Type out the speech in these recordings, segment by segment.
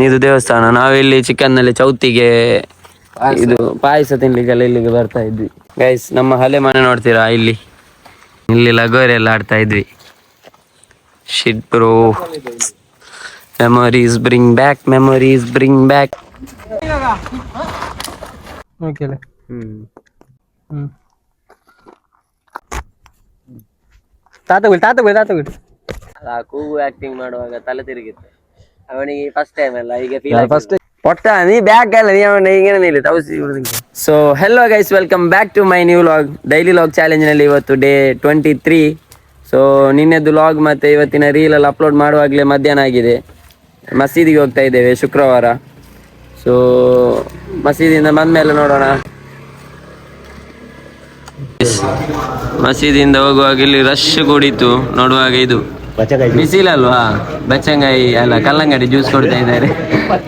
ಇದು ದೇವಸ್ಥಾನ. ನಾವಿಲ್ಲಿ ಚಿಕನ್ನಲ್ಲಿ ಚೌತಿಗೆ ಇದು ಪಾಯಸ ತಿನ್ಲಿಕ್ಕೆಲ್ಲ ಇಲ್ಲಿಗೆ ಬರ್ತಾ ಇದ್ವಿ ಗೈಸ್. ನಮ್ಮ ಹಳೆ ಮನೆ ನೋಡ್ತೀರಾ ಇಲ್ಲಿ ಲಗೋರಿ ಎಲ್ಲ ಆಡ್ತಾ ಇದ್ವಿ. Shit bro, memories bring back, memories bring back. ಕೂಗು ಆಕ್ಟಿಂಗ್ ಮಾಡುವಾಗ ತಲೆ ತಿರುಗಿತ್ತು ಅವನಿಗೆ ಫಸ್ಟ್ ಟೈಮ್ ಅಲ್ಲ, ಈಗ ಫಸ್ಟ್ ಪೊಟ್ಟ ನೀ ಬ್ಯಾಕ್ ಅಲ್ಲ, ನೀ ಅವನ ಈಗೇನಿಲ್ಲ ತೌಸಿ. So hello guys, welcome back to my new vlog, daily vlog challenge ನಲ್ಲಿ. ಇವತ್ತು ಡೇ 23. ಸೊ ನಿನ್ನೆದು ಲಾಗ್ ಮತ್ತೆ ಇವತ್ತಿನ ರೀಲ್ ಅಲ್ಲಿ ಅಪ್ಲೋಡ್ ಮಾಡುವಾಗಲೇ ಮಧ್ಯಾಹ್ನ ಆಗಿದೆ. ಮಸೀದಿಗೆ ಹೋಗ್ತಾ ಇದ್ದೇವೆ ಶುಕ್ರವಾರ. ಸೊ ಮಸೀದಿಯಿಂದ ಬಂದ್ಮೇಲೆ ನೋಡೋಣ. ಮಸೀದಿಯಿಂದ ಹೋಗುವಾಗ ಇಲ್ಲಿ ರಶ್ ಕೂಡಿತ್ತು ನೋಡುವಾಗ. ಇದು ಬಿಸಿಲಲ್ವಾ, ಬಚ್ಚಂಗಾಯಿ ಅಲ್ಲ ಕಲ್ಲಂಗಡಿ ಜ್ಯೂಸ್ ಕೊಡ್ತಾ ಇದ್ದಾರೆ,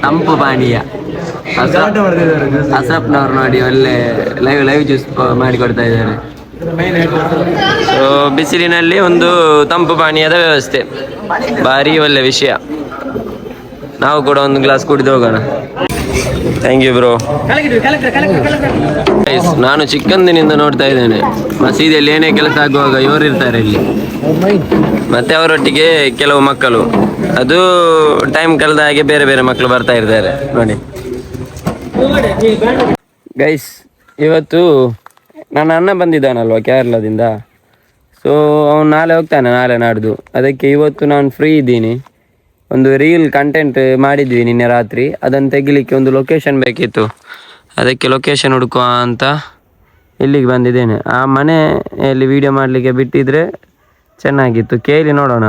ತಂಪು ಪಾನೀಯ. ಅಸಪ್ನವ್ರು ನೋಡಿ ಒಳ್ಳೆ ಲೈವ್ ಜ್ಯೂಸ್ ಮಾಡಿ ಕೊಡ್ತಾ ಇದ್ದಾರೆ. ಸೊ ಬಿಸಿಲಿನಲ್ಲಿ ಒಂದು ತಂಪು ಪಾನೀಯದ ವ್ಯವಸ್ಥೆ ಭಾರಿ ಒಳ್ಳೆ ವಿಷಯ. ನಾವು ಕೂಡ ಒಂದು ಗ್ಲಾಸ್ ಕುಡಿದು ಹೋಗೋಣ. Thank you bro. ನಾನು ಚಿಕ್ಕಂದಿನಿಂದ ನೋಡ್ತಾ ಇದ್ದೇನೆ, ಮಸೀದಿಯಲ್ಲಿ ಏನೇ ಕೆಲಸ ಆಗುವಾಗ ಇವರು ಇರ್ತಾರೆ ಇಲ್ಲಿ, ಮತ್ತೆ ಅವರೊಟ್ಟಿಗೆ ಕೆಲವು ಮಕ್ಕಳು. ಅದು ಟೈಮ್ ಕಳೆದ ಹಾಗೆ ಬೇರೆ ಬೇರೆ ಮಕ್ಕಳು ಬರ್ತಾ ಇರ್ತಾರೆ ನೋಡಿ ಗೈಸ್. ಇವತ್ತು ನನ್ನ ಅಣ್ಣ ಬಂದಿದ್ದಾನಲ್ವ ಕೇರಳದಿಂದ. ಸೊ ಅವನು ನಾಳೆ ಹೋಗ್ತಾನೆ, ನಾಳೆ ನಾಡ್ದು. ಅದಕ್ಕೆ ಇವತ್ತು ನಾನು ಫ್ರೀ ಇದ್ದೀನಿ. ಒಂದು ರೀಲ್ ಕಂಟೆಂಟ್ ಮಾಡಿದ್ವಿ ನಿನ್ನೆ ರಾತ್ರಿ, ಅದನ್ನು ತೆಗಿಲಿಕ್ಕೆ ಒಂದು ಲೊಕೇಶನ್ ಬೇಕಿತ್ತು. ಅದಕ್ಕೆ ಲೊಕೇಶನ್ ಹುಡುಕುವ ಅಂತ ಇಲ್ಲಿಗೆ ಬಂದಿದ್ದೇನೆ. ಆ ಮನೆಯಲ್ಲಿ ವಿಡಿಯೋ ಮಾಡಲಿಕ್ಕೆ ಬಿಟ್ಟಿದ್ರೆ ಚೆನ್ನಾಗಿತ್ತು, ಕೇಳಿ ನೋಡೋಣ.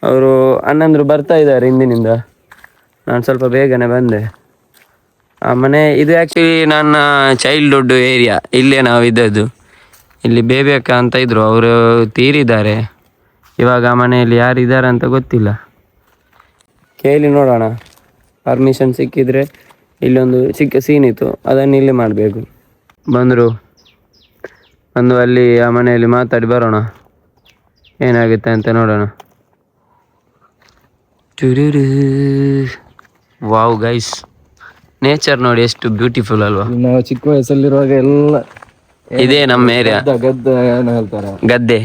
ಅವರು ಅಣ್ಣಂದರು ಬರ್ತಾ ಇದ್ದಾರೆ ಹಿಂದಿನಿಂದ, ನಾನು ಸ್ವಲ್ಪ ಬೇಗನೆ ಬಂದೆ. ಆ ಮನೆ ಇದು ಆ್ಯಕ್ಚುಲಿ ನನ್ನ ಚೈಲ್ಡ್ಹುಡ್ ಏರಿಯಾ, ಇಲ್ಲೇ ನಾವು ಇದ್ದದ್ದು. ಇಲ್ಲಿ ಬೇಬಿ ಅಕ್ಕ ಅಂತ ಇದ್ದರು, ಅವರು ತೀರಿದ್ದಾರೆ. ಇವಾಗ ಆ ಮನೆಯಲ್ಲಿ ಯಾರು ಇದ್ದಾರೆ ಅಂತ ಗೊತ್ತಿಲ್ಲ, ಕೇಳಿ ನೋಡೋಣ. ಪರ್ಮಿಷನ್ ಸಿಕ್ಕಿದರೆ ಇಲ್ಲೊಂದು ಚಿಕ್ಕ ಸೀನ್ ಇತ್ತು, ಅದನ್ನು ಇಲ್ಲಿ ಮಾಡಬೇಕು. ಬಂದರು, ಬಂದು ಅಲ್ಲಿ ಆ ಮನೆಯಲ್ಲಿ ಮಾತಾಡಿ ಬರೋಣ, ಏನಾಗುತ್ತೆ ಅಂತ ನೋಡೋಣ. ವಾವ್ ಗೈಸ್, ನೇಚರ್ ನೋಡಿ ಎಷ್ಟು ಬ್ಯೂಟಿಫುಲ್ ಅಲ್ವಾ. ನಾವು ಚಿಕ್ಕ ವಯಸ್ಸಲ್ಲಿರುವಾಗ ಎಲ್ಲ ಇದೇ ನಮ್ಮ ಏರಿಯಾ, ಗದ್ದೆ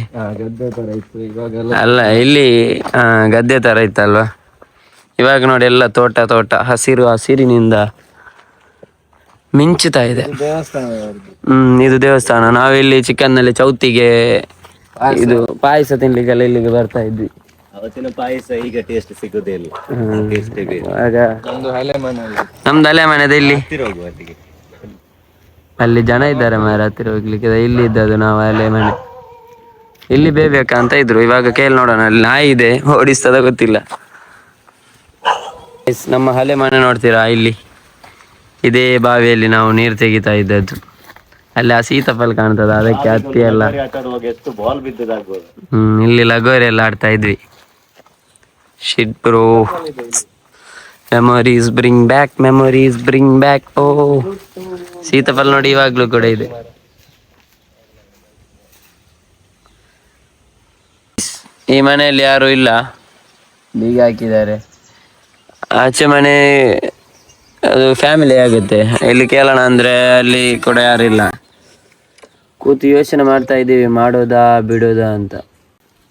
ಅಲ್ಲ ಇಲ್ಲಿ ಗದ್ದೆ ತರ ಇತ್ತಲ್ವಾ. ಇವಾಗ ನೋಡಿ ಎಲ್ಲ ತೋಟ ಹಸಿರಿನಿಂದ ಮಿಂಚುತ್ತಾ ಇದೆ. ಇದು ದೇವಸ್ಥಾನ. ನಾವಿಲ್ಲಿ ಚಿಕನ್ನಲ್ಲಿ ಚೌತಿಗೆ ಇದು ಪಾಯಸ ತಿನ್ಲಿಕ್ಕೆಲ್ಲ ಇಲ್ಲಿಗೆ ಬರ್ತಾ ಇದ್ವಿ. ಅವತ್ತಿನ ಪಾಯಸ ಈಗ ಟೇಸ್ಟ್ ಸಿಗೋದೇ ಇಲ್ಲ. ಆಗ ನಮ್ದು ಹಳೆ ಮನೆದ ಇಲ್ಲಿ ಅಲ್ಲಿ ಜನ ಇದ್ದಾರೆ ಮಾರ ಹತ್ತಿರ ಹೋಗ್ಲಿಕ್ಕೆ. ಇಲ್ಲಿ ಇದ್ದದ್ದು ನಾವು ಹಳೆ ಮನೆ, ಇಲ್ಲಿ ಬೇಬೇಕ ಅಂತ ಇದ್ರು. ಇವಾಗ ಕೇಳಿ ನೋಡೋಣ, ಅಲ್ಲಿ ನಾಯಿ ಇದೆ, ಓಡಿಸ್ತದ ಗೊತ್ತಿಲ್ಲ. ನಮ್ಮ ಹಳೆ ಮನೆ ನೋಡ್ತೀರಾ ಇಲ್ಲಿ, ಇದೇ ಬಾವಿಯಲ್ಲಿ ನಾವು ನೀರು ತೆಗಿತಾ ಇದ್ದದ್ದು. ಅಲ್ಲಿ ಆ ಸೀತಾಫಲ ಕಾಣ್ತದ, ಅದಕ್ಕೆ ಹತ್ತಿ ಎಲ್ಲ. ಇಲ್ಲಿ ಲಗೋರಿ ಎಲ್ಲ ಆಡ್ತಾ ಇದ್ವಿ. Shit bro, memories bring back, memories bring back. ಓ ಸೀತಾಫಲ ನೋಡಿ ಇವಾಗ್ಲೂ ಕೂಡ ಇದೆ. ಈ ಮನೆಯಲ್ಲಿ ಯಾರು ಇಲ್ಲ, ಬೀಗ ಹಾಕಿದ್ದಾರೆ. ಆಚೆ ಮನೆ ಅದು ಫ್ಯಾಮಿಲಿ ಆಗುತ್ತೆ, ಇಲ್ಲಿ ಕೇಳೋಣ ಅಂದ್ರೆ ಅಲ್ಲಿ ಕೂಡ ಯಾರಿಲ್ಲ. ಕೂತು ಯೋಚನೆ ಮಾಡ್ತಾ ಇದ್ದೀವಿ, ಮಾಡೋದಾ ಬಿಡೋದಾ ಅಂತ.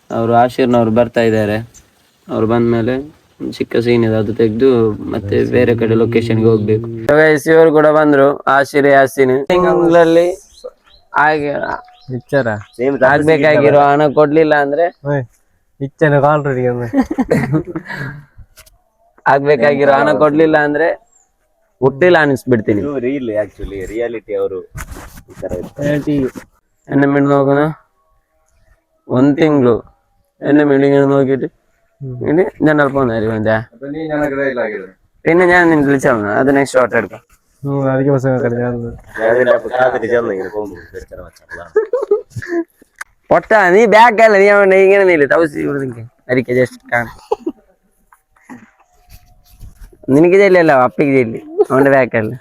ಅವರು ಆಶೀರ್ನವ್ರು ಬರ್ತಾ ಇದ್ದಾರೆ, ಅವ್ರು ಬಂದ್ಮೇಲೆ ಚಿಕ್ಕ ಸೀನ್ ಇದೆ, ಅದು ತೆಗೆದು ಮತ್ತೆ ಬೇರೆ ಕಡೆ ಲೊಕೇಶನ್ಗೆ ಹೋಗ್ಬೇಕು. ಇವರು ಕೂಡ ಬಂದ್ರು, ಆಶೀರ್ ಯಾಸೀನ್. ತಿಂಗಳಲ್ಲಿ ಆಗ್ಬೇಕಾಗಿರೋ ಹಣ ಕೊಡ್ಲಿಲ್ಲ ಅಂದ್ರೆ ಆಗ್ಬೇಕಾಗಿರೋ ಹಣ ಕೊಡ್ಲಿಲ್ಲ ಅಂದ್ರೆ ಹುಟ್ಟಿಲ್ಲ ಅನಿಸ್ಬಿಡ್ತೀನಿ. ರಿಯಾಲಿಟಿ ಅವರು എന്നെ വീട് നോക്കുന്ന ಒಂದು ತಿಂಗಳು എന്നെ വീടിങ്ങനെ നോക്കിയിട്ട് ഇനി ഞാൻ ചിലപ്പോ പിന്നെ ഞാൻ നിന്നെ വിളിച്ചാൽ അത് നെക്സ്റ്റ് ഷോട്ട് എടുക്കാം. പൊട്ട നീ ബാക്ക് അല്ല, നീ അവൻ ഇങ്ങനെ നീല്ല തൗസി അരിക്ക ജസ്റ്റ് കാണാം. നിനക്ക് ചെല്ലല്ലോ, അപ്പിക്ക് ചെല്ലി, അവന്റെ ബാക്കല്ല.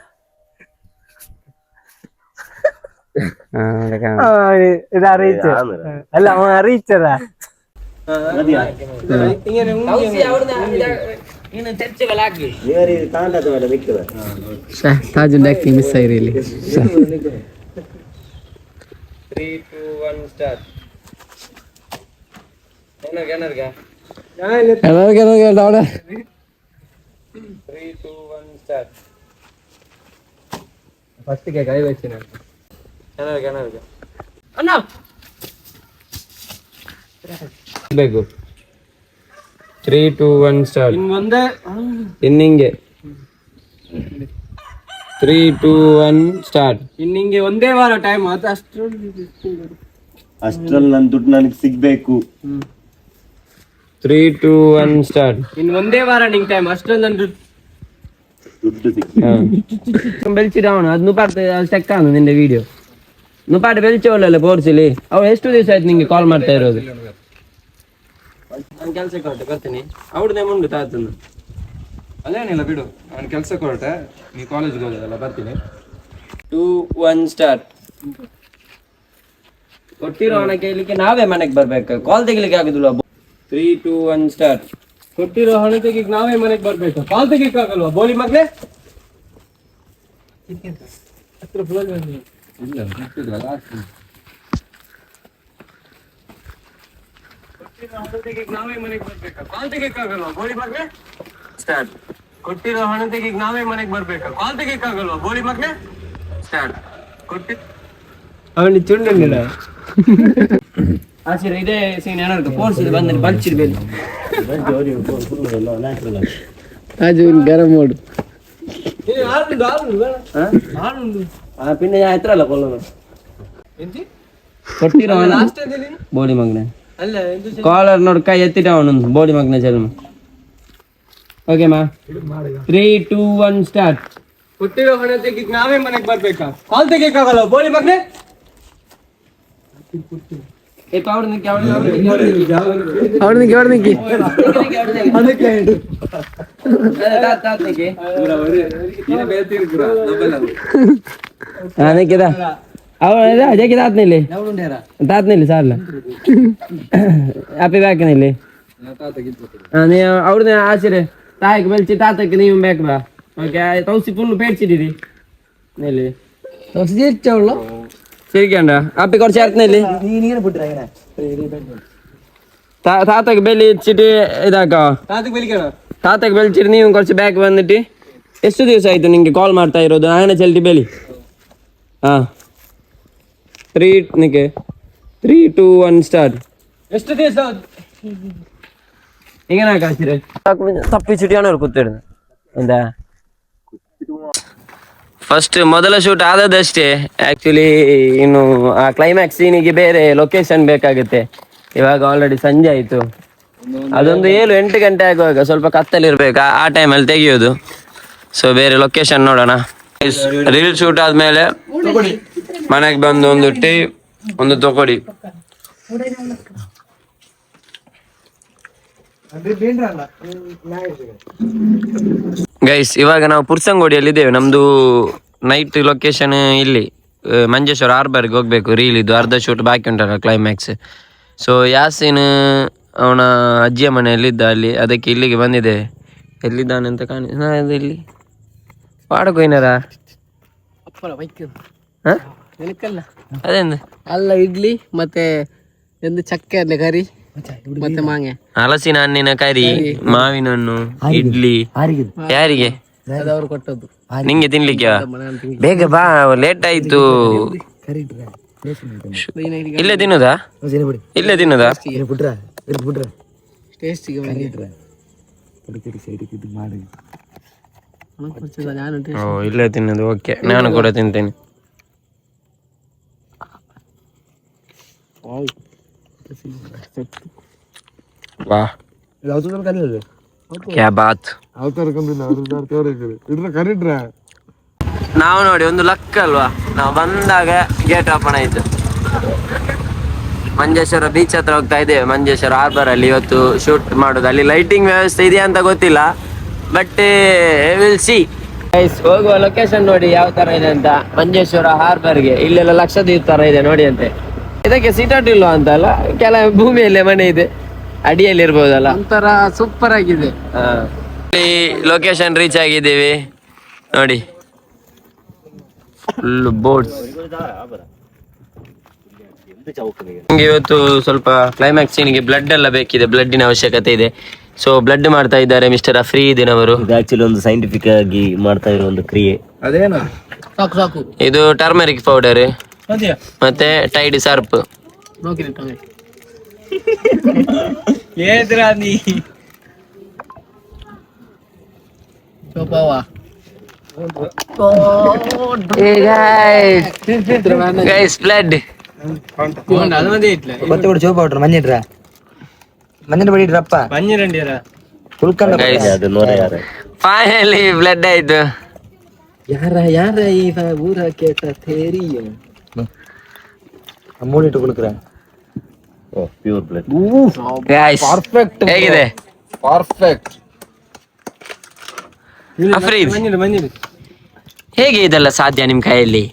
അല്ല അവൻ അറിയിച്ചതാ. ಇನ್ನು ಚರ್ಚೆಗಳು ಆಗ್ಲಿ. ಇವರಿಗೆ ಕಾಂತಾದ ಮೇಲೆ ಮಿಕ್ಕದ ತಾಜಿಂದ ಆಕ್ಟಿಂಗ್ ಮಿಸ್ ಆಯ್ರಿ ಇಲ್ಲಿ. 3, 2, 1 ಸ್ಟಾರ್ಟ್. ಏನರ್ಗ 3, 2, 1 ಸ್ಟಾರ್ಟ್. ಫಸ್ಟಿಗೆ ಕೈ ವೆಚ್ಚ ಏನರ್ಗ ಅಣ್ಣ ಬೇಕು. 3, 2, 1 ಸ್ಟಾರ್ಟ್. ಇನ್ನೊಂದೇ ಇನ್ನಿಂಗೆ 3, 2, 1 ಸ್ಟಾರ್ಟ್. ಇನ್ನಿಂಗೆ ಒಂದೇ ವಾರ ಟೈಮ್ ಅದು ಅಷ್ಟ್ರಲ್ಲಿ ನನ್ನ ದುಡ್ಡು ನನಗೆ ಸಿಗ್ಬೇಕು. 3, 2, 1 ಸ್ಟಾರ್ಟ್. ಇನ್ನು ಒಂದೇ ವಾರ ನಿಂಗೆ ಟೈಮ್ ಅಷ್ಟ್ರಲ್ಲಿ ನನ್ನ ದುಡ್ಡು ಸಿಗ್ಬೇಕು. ಬೆಲ್ಚಿಡವನು ಅದು ನುಪಾಡ್ತ ಚೆಕ್ಕಾನು ನಿಂದೆ ವಿಡಿಯೋ ನುಪಾಡು ಬೆಲ್ಚವಲ್ಲ ಪೋರ್ಸಿಲಿ. ಅವ್ರು ಎಷ್ಟು ದಿವಸ ಆಯ್ತು ನಿಂಗೆ ಕಾಲ್ ಮಾಡ್ತಾ ಇರೋದು? ನಾನು ಕೆಲ್ಸಕ್ಕೆ ಹೊರಟೆ ಬರ್ತೀನಿ. ಅವ್ರದ್ದೇ ಮುಂದೆ ತಾತನು ಅದೇನಿಲ್ಲ ಬಿಡು, ನಾನು ಕೆಲ್ಸಕ್ಕೆ ಹೊರಟೆ, ನೀ ಕಾಲೇಜ್ಗೆ ಹೋಗೋದಲ್ಲ, ಬರ್ತೀನಿ. 2, 1 ಸ್ಟಾರ್ಟ್. ಕೊಟ್ಟಿರೋ ಹಣ ಕೇಳಲಿಕ್ಕೆ ನಾವೇ ಮನೆಗೆ ಬರ್ಬೇಕು, ಕಾಲ್ ತೆಗಿಲಿಕ್ಕೆ ಆಗುದಿಲ್ಲ. 3, 2, 1 ಸ್ಟಾರ್ಟ್. ಕೊಟ್ಟಿರೋ ಹಣ ತೆಗಿಕ್ ನಾವೇ ಮನೆಗೆ ಬರ್ಬೇಕು, ಕಾಲ್ ತೆಗಿಕ್ ಆಗಲ್ವಾ ಬೋಳಿ ಮಗ್ನೆ? ನಾವೇ ಮನೆಗೆ ಬರ್ಬೇಕಾ, ಕಾಲ್ ತೆಗಿಕ್ ಆಗಲ್ವಾ ಬೋಳಿ ಮಗ್ನೆ? ಸ್ಟಾರ್ಟ್. ಕೊಟ್ಟಿರೋ ಹಣ ತೆಗಿಕ್ ನಾವೇ ಮನೆಗೆ ಬರ್ಬೇಕಾ, ಕಾಲ್ ತೆಗಿಕ್ ಆಗಲ್ವಾ ಬೋಳಿ ಮಗ್ನೆ? ಸ್ಟಾರ್ಟ್. ಅವನಿಗೆ ಚುಂಡಿಲ್ಲ. ಆಸಿರ ಇದೇ ಸೀನ್ ಏನಾದ್ರು ಪೋರ್ಸಿಲ್ ಬಂದ್ರೆ ಬಲ್ಚಿರ್ಬೇಕು. ಅದು ಗರಂ ಮಾಡು. ಪಿನ್ನ ಹತ್ರ ಅಲ್ಲ ಕೊಲ್ಲೋದು. ಕೊಟ್ಟಿರೋ ಬೋಡಿ ಮಗ್ನೆ ಕಾಲರ್ ನೋಡಿ ಕೈ ಎತ್ತಿಟ ಅವನೊಂದು ಬೋಡಿ ಮಗ್ನೆ ಜನ್ಮ. ಓಕೆ ಮಾ 3, 2, 1 ಸ್ಟಾರ್ಟ್. ಕೊಟ್ಟಿರೋ ಹಣ ತೆಗಿಕ್ ನಾವೇ ಮನೆಗೆ ಬರ್ಬೇಕಾ, ಕಾಲ್ ತೆಗಿಕ್ ಆಗಲ್ಲ ಬೋಳಿ ಮಗ್ನೆ? ತಾತ್ನಿಲ್ಲಿ ಸಾರ್ಲ ಅಪ್ಪಿ ಬ್ಯಾಕನಿಲ್ಲಿ ಅವ್ರನ್ನ ಆಸಿರೆ ತಾಯಿಗೆ ಬೆಲ್ಚಿ ತಾತಕ್ಕೆ ನೀವು ಬೇಕು ಬಾ. ಓಕೆ ತೌಸಿ ಫುಲ್ ಪೇಡ್ಸಿದ್ದೀರಿ ನೆಲ್ಲಿ ಸಿರಿಕಂಡ ಅಪ್ಪಿ ಕೊಡ್ಸಿ ಆರ್ತಿನಲ್ಲಿ ತಾತಕ್ಕೆ ಬೆಲ್ಲಿ ಇಚ್ಚಿಟ್ಟು ಇದಾಕ ತಾತಕ್ಕೆ ಬೆಲ್ಚಿಟ್ಟು ನೀವು ಕೊಡ್ಸಿ ಬ್ಯಾಕ್ ಬಂದಿಟ್ಟು. ಎಷ್ಟು ದಿವಸ ಆಯ್ತು ನಿಂಗೆ ಕಾಲ್ ಮಾಡ್ತಾ ಇರೋದು? ನಾನೇ ಚಲ್ಟಿ ಬೆಳಿ. ಹಾ 3, 2, 1 ಸ್ಟಾರ್ಟ್. ಎಷ್ಟು ದಿವಸ ಹಿಂಗೇನ ಕಾಸಿರೆ ತಪ್ಪಿಸಿಟ್ಟು ಅವನವ್ರು ಕೂತಿರು ಒಂದ ಫಸ್ಟ್ ಮೊದಲ ಶೂಟ್ ಆದದಷ್ಟೇ. ಆಕ್ಚುಲಿ ಇನ್ನು ಆ ಕ್ಲೈಮ್ಯಾಕ್ಸ್ ಸೀನಿಗೆ ಬೇರೆ ಲೊಕೇಶನ್ ಬೇಕಾಗುತ್ತೆ. ಇವಾಗ ಆಲ್ರೆಡಿ ಸಂಜೆ ಆಯ್ತು. ಅದೊಂದು 7-8 ಗಂಟೆ ಆಗುವಾಗ ಸ್ವಲ್ಪ ಕತ್ತಲಿರ್ಬೇಕು, ಆ ಟೈಮಲ್ಲಿ ತೆಗಿಯೋದು. ಸೊ ಬೇರೆ ಲೊಕೇಶನ್ ನೋಡೋಣ. ರೀಲ್ ಶೂಟ್ ಆದ್ಮೇಲೆ ಮನೆಗೆ ಬಂದು ಒಂದು ಟೀ ಒಂದು ತಗೊಡಿ. ಗೈಸ್ ಇವಾಗ ನಾವು ಪುರ್ಸಂಗೋಡಿಯಲ್ಲಿ ಇದ್ದೇವೆ. ನಮ್ದು ನೈಟ್ ಲೊಕೇಶನ್ ಇಲ್ಲಿ ಮಂಜೇಶ್ವರ ಹಾರ್ಬರ್ಗೆ ಹೋಗ್ಬೇಕು. ರೀಲ್ ಇದು ಅರ್ಧ ಶೂಟ್ ಬಾಕಿ ಉಂಟಲ್ಲ ಕ್ಲೈಮ್ಯಾಕ್ಸ್. ಸೊ ಯಾಸಿನ್ ಅವನ ಅಜ್ಜಿಯ ಮನೆಯಲ್ಲಿದ್ದ ಅಲ್ಲಿ, ಅದಕ್ಕೆ ಇಲ್ಲಿಗೆ ಬಂದಿದೆ. ಎಲ್ಲಿದ್ದಾನೆ ಅಂತ ಇಲ್ಲಿ ವಾಡಕೋಯ್ನಾರ ಅದೇಂದ ಅಲ್ಲ ಇಡ್ಲಿ ಮತ್ತೆ ಒಂದು ಚಕ್ಕೆ ಅಲ್ಲ ಕರಿ ಮತ್ತೆ ಮಾಂಗೆ ಹಲಸಿನ ಹಣ್ಣಿನ ಕರಿ, ಮಾವಿನ ಹಣ್ಣು, ಇಡ್ಲಿ. ಯಾರಿಗೆ? ಅದವರು ಕೊಟ್ಟದ್ದು ನಿಂಗೆ ತಿನ್ಲಿಕ್ಕೆ? ಬೇಗ ಬಾ, ಲೇಟ್ ಆಯ್ತು. ಇಲ್ಲೇ ತಿನ್ನುದಾ? ಇಲ್ಲೇ ತಿನ್ನುದಾ? ಓ ಇಲ್ಲೇ ತಿನ್ನೋದು. ಓಕೆ, ನಾನು ಕೂಡ ತಿಂತೇನೆ. ವಾಹ್ ಕ್ಯಾ ಬಾತ್. ನಾವು ನೋಡಿ ಒಂದು ಲಕ್ ಅಲ್ವಾ, ನಾವು ಬಂದಾಗ ಗೇಟ್ ಓಪನ್ ಆಯ್ತು. ಮಂಜೇಶ್ವರ ಬೀಚ್ ಹತ್ರ ಹೋಗ್ತಾ ಇದ್ದೇವೆ. ಮಂಜೇಶ್ವರ ಹಾರ್ಬರ್ ಅಲ್ಲಿ ಇವತ್ತು ಶೂಟ್ ಮಾಡೋದು. ಅಲ್ಲಿ ಲೈಟಿಂಗ್ ವ್ಯವಸ್ಥೆ ಇದೆಯಾ ಅಂತ ಗೊತ್ತಿಲ್ಲ, ಬಟ್ ವಿಲ್ ಸಿ. ಹೋಗುವ ಲೊಕೇಶನ್ ನೋಡಿ ಯಾವ ತರ ಇದೆ ಅಂತ. ಮಂಜೇಶ್ವರ ಹಾರ್ಬರ್ಗೆ ಇಲ್ಲೆಲ್ಲ ಲಕ್ಷದ್ವೀಪ್ ತರ ಇದೆ ನೋಡಿ ಅಂತೆ. ಇದಕ್ಕೆ ಸೀಟಾಟ್ ಇಲ್ವಾ ಅಂತ ಅಲ್ಲ, ಕೆಲ ಭೂಮಿಯಲ್ಲೇ ಮನೆ ಇದೆ, ಅಡಿಯಲ್ಲಿ ಇರ್ಬೋದಲ್ಲ. ಒಂಥರ ಸೂಪರ್ ಆಗಿದೆ. ಲೊಕೇಶನ್ ರೀಚ್ ಆಗಿದ್ದೀವಿ ನೋಡಿ, ಫುಲ್ ಬೋಟ್ಸ್. ನಮ್ಗೆ ಇವತ್ತು ಸ್ವಲ್ಪ ಕ್ಲೈಮ್ಯಾಕ್ಸ್ ಸೀನ್ಗೆ ಬ್ಲಡ್ ಎಲ್ಲ ಬೇಕಿದೆ, ಬ್ಲಡ್ಡಿನ ಅವಶ್ಯಕತೆ ಇದೆ. ಸೊ ಬ್ಲಡ್ ಮಾಡ್ತಾ ಇದ್ದಾರೆ ಮಿಸ್ಟರ್ ಅಫ್ರೀದಿನವರು. ಇದು ಆಕ್ಚುಲಿ ಒಂದು ಸೈಂಟಿಫಿಕ್ ಆಗಿ ಮಾಡ್ತಾ ಇರೋ ಒಂದು ಕ್ರಿಯೆ. ಅದೇನು ಸಾಕು ಸಾಕು. ಇದು ಟರ್ಮರಿಕ್ ಪೌಡರ್ ಮತ್ತೆ ಟೈಡ್ ಸರ್ಪ್. ಗೈಸ್ ಬ್ಲಡ್ కొత్త కూడా చూపు పౌడర్ మంచిరా మంచి పడిరప్ప ಅದು ನೋಡ ಯಾರ ಫೈನಲಿ ಬ್ಲಡ್ ಆಯ್ತು. ಯಾರ ಈ ಊರ ಕೇಟ ಥೇರಿಯೋ ಅಮೂಲ್ ಇಟ್ಟು ಕುಡುಕ್ರ ಪ್ಯೂರ್ ಬ್ಲಡ್. ಗೈಸ್ ಪರ್ಫೆಕ್ಟ್ ಹೇಗಿದೆ ಪರ್ಫೆಕ್ಟ್. ಅಫ್ರೀದ್, ಹೇಗೆ ಇದೆಲ್ಲ ಸಾಧ್ಯ ನಿಮ್ ಕೈಯಲ್ಲಿ?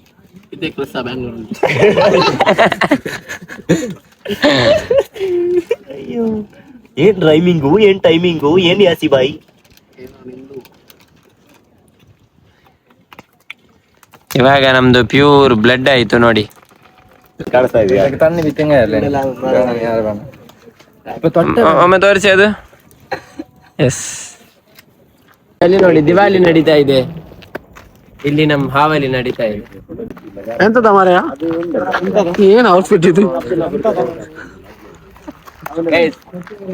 ಇದೇ ಕೆಲಸ ಬ್ಯಾಂಗ್ಳೂರ್. ಏನ್ ರೈಮಿಂಗು, ಏನ್ ಟೈಮಿಂಗು, ಏನ್ ಯಾಸಿ ಬಾಯಿ. ಇವಾಗ ನಮ್ದು ಪ್ಯೂರ್ ಬ್ಲಡ್ ಆಯ್ತು ನೋಡಿ. ಕಾಣಿಸ್ತಾ ಇದೆಯಾ? ಒಮ್ಮೆ ತೋರಿಸಿ ಅದು. ಎಸ್, ಅಲ್ಲಿ ನೋಡಿ ದಿವಾಲಿ ನಡೀತಾ ಇದೆ, ಇಲ್ಲಿ ನಮ್ ಹಾವಲಿ ನಡೀತಾ ಇದೆ. ಎಂತದ ಮಾರಾಯ, ಏನ್ ಔಟ್ಫಿಟ್ ಇದು?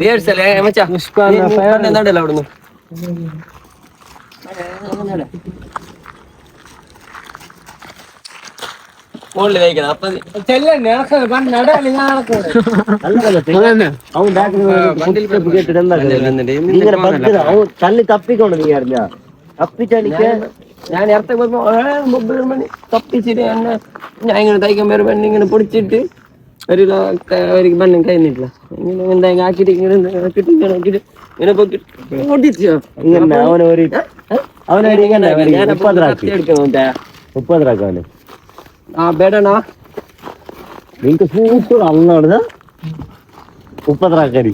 ರಿಹರ್ಸಲ್ ಮಚ್ಚ ನಡಲ್ಲ ಹುಡುಗ. തള്ളി തപ്പിക്കൊണ്ട് നീ അറിഞ്ഞ തപ്പിച്ചടിക്ക് ഞാൻ ഇറത്ത മണി തപ്പിച്ചിട്ട് എന്നെ ഞാൻ ഇങ്ങനെ തയ്ക്കാൻ പേര് പെണ്ണ് ഇങ്ങനെ പൊടിച്ചിട്ട് ഒരു പെണ്ണും കഴിഞ്ഞിട്ടില്ല ഇങ്ങനെ എന്താ ആക്കിട്ട് ഇങ്ങനെ ആക്കിട്ട് ഇങ്ങനെ ആക്കിട്ട് ഇങ്ങനെ പൊക്കിട്ട് പൊട്ടിച്ചോ ഇങ്ങനെ അവനൊരു അവനൊരു ഇങ്ങനെ എടുക്കണോട്ടെ 30 അവന് ആ ಬೇಡನಾ ನಿಂಗೆ ಸೂಪರ್ ಅಲ್ಲ ನೋಡ್ದ 30 ರಾಕರಿ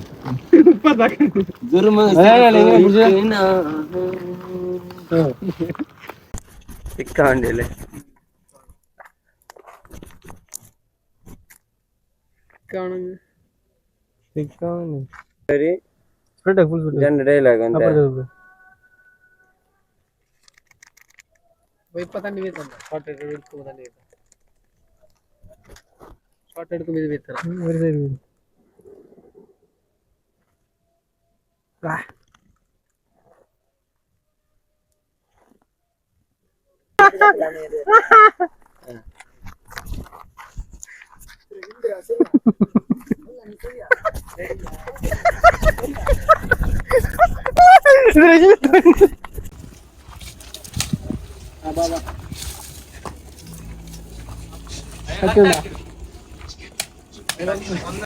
ಸಿಕ್ಕಾಂಡಿಲ್ಲ ಸರಿ ಜನ ಡೈಲಾಗ್ ಅಂತ ಶಾರ್ಟ್ ಹಿಡ್ಕೊಂಡು ಬಿಡ್ತಾರ.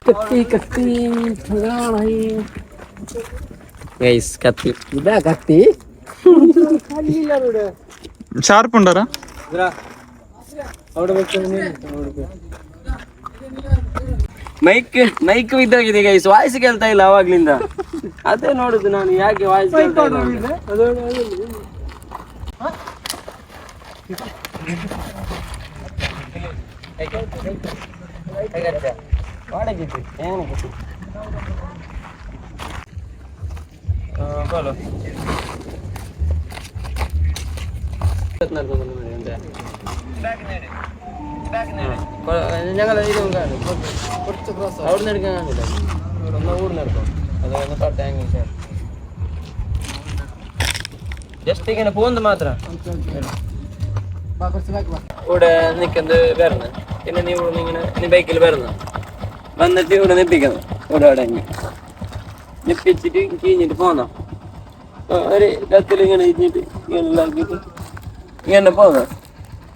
ಕತ್ತಿ ಕತ್ತಿ ಗೈಸ್ ಕತ್ತಿ ಇದ ಕತ್ತಿ ಶಾರ್ಪ್ ಉಂಡಾರ ಮೈಕ್ ಮೈಕ್ ಬಿದ್ದೋಗಿದೆ ಗೈಸ್, ವಾಯ್ಸ್ ಕೇಳ್ತಾ ಇಲ್ಲ ಅವಾಗ್ಲಿಂದ. ಅದೇ ನೋಡುದು ನಾನು ಯಾಕೆ ವಾಯ್ಸ್ ಕೇಳ್ತಾ ಇಲ್ಲ. ഞങ്ങൾ അവിടെ എടുക്കാൻ ഊർന്ന് എടുക്കും അതൊന്ന് പട്ടാങ്ങി ജസ്റ്റ് ഇങ്ങനെ പോകുന്നത് മാത്രം ഇവിടെ നിൽക്കുന്നത് വരുന്നത്. പിന്നെ നീ ഇവിടെ ഇങ്ങനെ നീ ബൈക്കിൽ വരുന്നത് വന്നിട്ട് ഇവിടെ നിപ്പിക്കണം. ഇവിടെ അവിടെ നിപ്പിച്ചിട്ട് കീഞ്ഞിട്ട് പോന്നോ ഒരു കത്തിൽ ഇങ്ങനെ ഇഞ്ഞിട്ട് ഇങ്ങനെ ആക്കിയിട്ട് ഇങ്ങനെ പോന്നോ.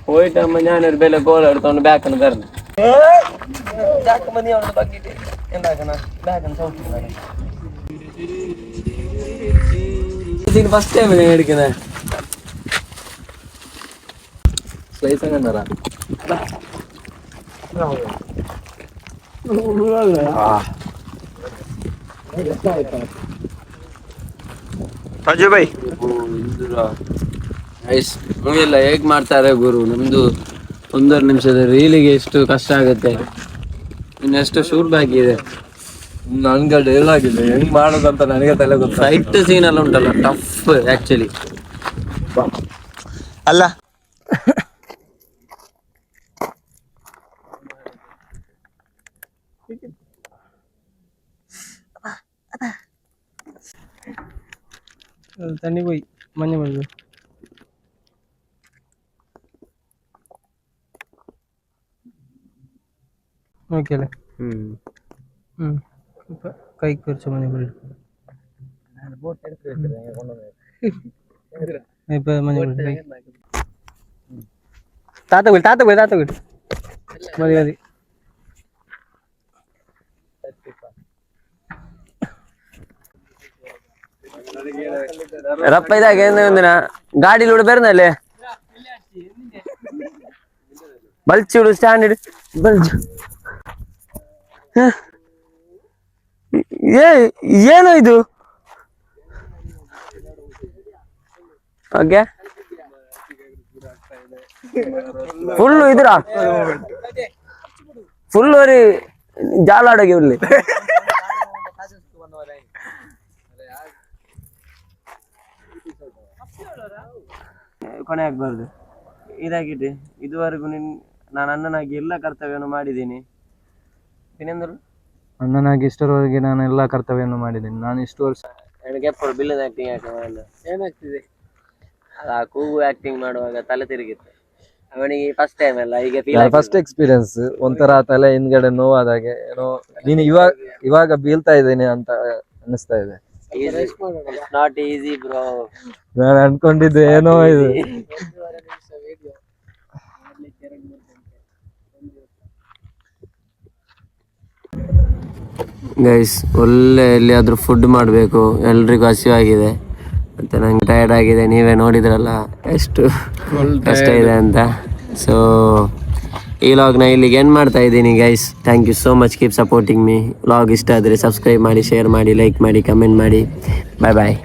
പോയിട്ടാകുമ്പോ ഞാനൊരു ബല കോല എടുത്തോണ്ട് ബാക്കിന്ന് വരണം. നീ അവിടെ ബാക്കിട്ട് എന്താക്കണ ബാക്കിന്ന് സൗണ്ട് ഫസ്റ്റ് ടൈം ഞാൻ എടുക്കുന്നത്. സ്ലൈസ് അങ്ങനെ ಅಜಯ್ ಬೈ ಮೂವಿ ಎಲ್ಲ ಹೇಗ್ ಮಾಡ್ತಾರೆ ಗುರು. ನಮ್ದು 1.5 ನಿಮಿಷದ ರೀಲಿಗೆ ಎಷ್ಟು ಕಷ್ಟ ಆಗುತ್ತೆ, ಇನ್ನೆಷ್ಟು ಶೂಟ್ ಬಾಕಿ ಇದೆ. ನನ್ಗೆ ಡೈಲಾಗ್ ಇದೆ ಹೆಂಗ್ ಮಾಡೋದಂತ ನನಗೆ ತಲೆ ಗೊತ್ತ. ಫೈಟ್ ಸೀನ್ ಎಲ್ಲ ಉಂಟಲ್ಲ ಟಫ್ ಆಕ್ಚುಲಿ. ಅಲ್ಲ ತಣ್ಣಿ ಹೋಗಿ ಮನೆ ಬಂದು ಓಕೆ ಅಲ್ಲ. ಕೈ ಖರ್ಚು ಮನೆ ಬಳಿ ಮನೆ ತಾತ ಬಿಡಿ ಮದಿ ರಪ್ಪ ಇದಾಗ ಒಂದಿನ ಗಾಡಿಲೂടെ ಬರ್ನല്ലേ ಬಲ್ಚಿಡು ಸ್ಟ್ಯಾಂಡ್ ಬಲ್ಚ್ ಏನು ಇದು ಓಕೆ ಫುಲ್ಲು ಇದ್ರ ಫುಲ್ ಅವರಿ ಜಾಲಾಡೋಗಿ ಇರ್ಲಿ. ಕೊನೆ ಆಗ್ಬಾರ್ದು ಇದಾಗಿದೆ. ಇದುವರೆಗೂ ನಾನು ಅಣ್ಣನಾಗಿ ಎಲ್ಲ ಕರ್ತವ್ಯವನ್ನು ಮಾಡಿದ್ದೀನಿ. ಇನ್ನೊಂದು ಅಣ್ಣನಾಗಿ ಇಷ್ಟರವರೆಗೆ ನಾನು ಎಲ್ಲ ಕರ್ತವ್ಯವನ್ನು ಮಾಡಿದ್ದೀನಿ. ನಾನು ಇಷ್ಟು ವರ್ಷ ಎಪ್ಪಳು ಬಿಲ್ಲದ ಆಕ್ಟಿಂಗ್ ಏನಾಗ್ತಿದೆ ಅಲ್ಲ, ಕೂಗು ಆಕ್ಟಿಂಗ್ ಮಾಡುವಾಗ ತಲೆ ತಿರುಗಿತ್ತು ಅವನಿಗೆ ಫಸ್ಟ್ ಟೈಮ್ ಅಲ್ಲ, ಈಗ ಫಸ್ಟ್ ಎಕ್ಸ್ಪೀರಿಯನ್ಸ್ ಒಂಥರ ತಲೆ ಹಿಂದ್ಗಡೆ ನೋವಾದಾಗೆ ಏನೋ ನೀನು ಇವಾಗ ಬೀಳ್ತಾ ಇದ್ದೇನೆ ಅಂತ ಅನಿಸ್ತಾ ಇದೆ. Not easy bro. ನಾನು ಅನ್ಕೊಂಡಿದ್ದೆ ಏನೋ ಇದು. ಗೈಸ್ ಒಳ್ಳೆ ಎಲ್ಲಿಯಾದ್ರೂ ಫುಡ್ ಮಾಡಬೇಕು, ಎಲ್ರಿಗೂ ಹಸಿವಾಗಿದೆ ಮತ್ತು ನಂಗೆ ಟಯರ್ಡ್ ಆಗಿದೆ. ನೀವೇ ನೋಡಿದ್ರಲ್ಲ ಎಷ್ಟು ಕಷ್ಟ ಇದೆ ಅಂತ. ಸೊ ಈ ವ್ಲಾಗ್ನ ಇಲ್ಲಿಗೆ ಎಂಡ್ ಮಾಡ್ತಾ ಇದ್ದೀನಿ guys. Thank you so much, keep supporting me. Vlog ಇಷ್ಟ ಆದರೆ ಸಬ್ಸ್ಕ್ರೈಬ್ ಮಾಡಿ, ಶೇರ್ ಮಾಡಿ, ಲೈಕ್ ಮಾಡಿ, ಕಮೆಂಟ್ ಮಾಡಿ. ಬಾಯ್ ಬಾಯ್.